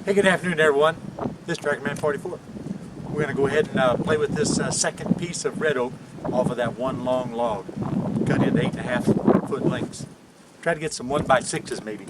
Hey, good afternoon everyone. This is Tractorman 44. We're going to go ahead and play with this second piece of red oak off of that one long log. Cut it 8.5 foot lengths. Try to get some 1x6s maybe.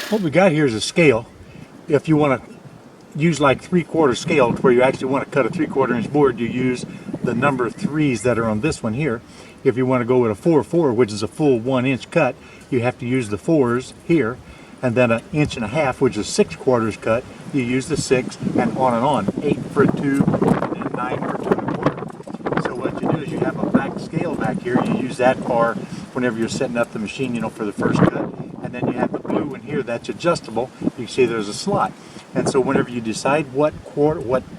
What we got here is a scale. If you want to use like 3/4 scale where you actually want to cut a 3/4 inch board, you use the number 3s that are on this one here. If you want to go with a 4/4, which is a full 1 inch cut, you have to use the 4s here, and then 1.5 inches, which is 6/4 cut, you use the 6, and on, 8 for a 2, and then 9 for 2 1/4. So what you do is you have a back scale back here. You use that for whenever you're setting up the machine, for the first cut, and then you have the blue one here that's adjustable. You can see there's a slot. And so whenever you decide what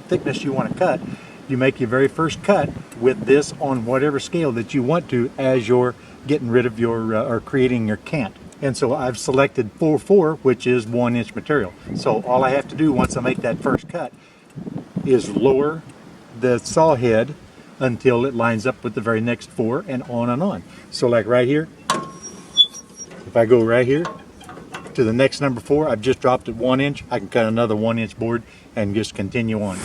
thickness you want to cut, you make your very first cut with this on whatever scale that you want to as you're getting rid of your or creating your cant. And so I've selected 4-4, which is 1-inch material. So all I have to do once I make that first cut is lower the saw head until it lines up with the very next 4, and on and on. So like right here, if I go right here to the next number 4, I've just dropped it 1 inch. I can cut another 1-inch board and just continue on.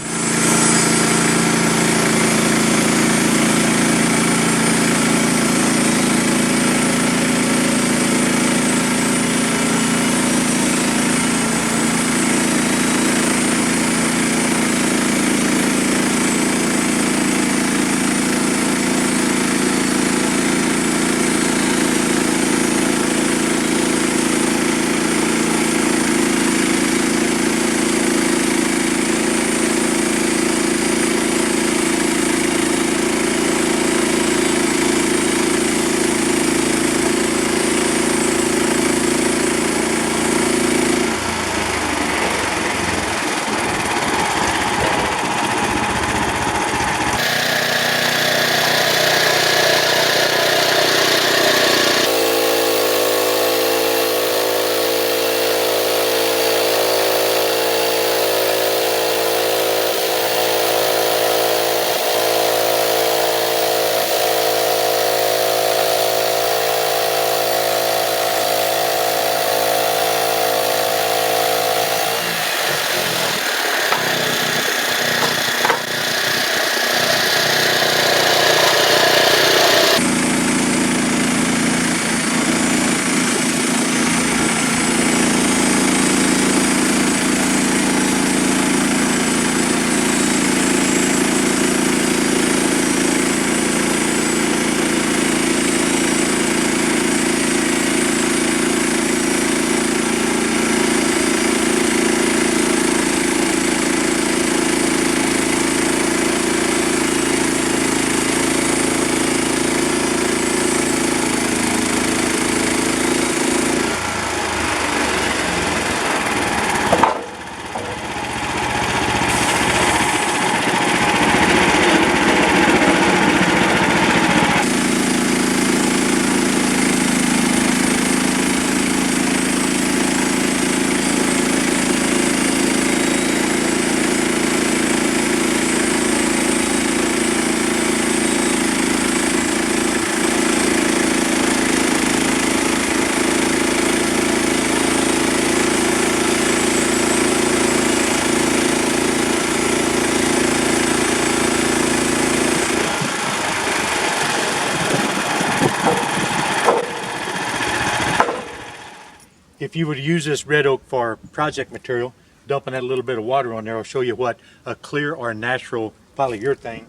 If you were to use this red oak for project material, dumping that little bit of water on there will show you what a clear or natural polyurethane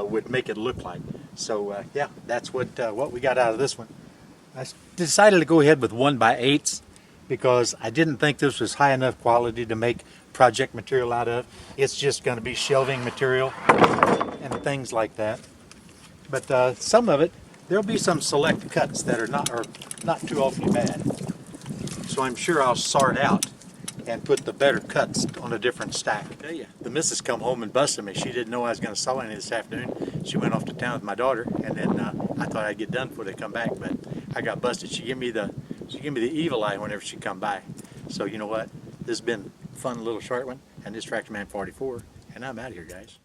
would make it look like. So yeah, that's what we got out of this one. I decided to go ahead with 1x8 because I didn't think this was high enough quality to make project material out of. It's just going to be shelving material and things like that. But some of it, there'll be some select cuts that are not too awfully bad. So I'm sure I'll sort out and put the better cuts on a different stack. The missus come home and busted me. She didn't know I was going to saw any this afternoon. She went off to town with my daughter, and then I thought I'd get done before they come back, but I got busted. She gave me the evil eye whenever she come by. So you know what? This has been a fun little short one, and this Tractor Man 44, and I'm out of here, guys.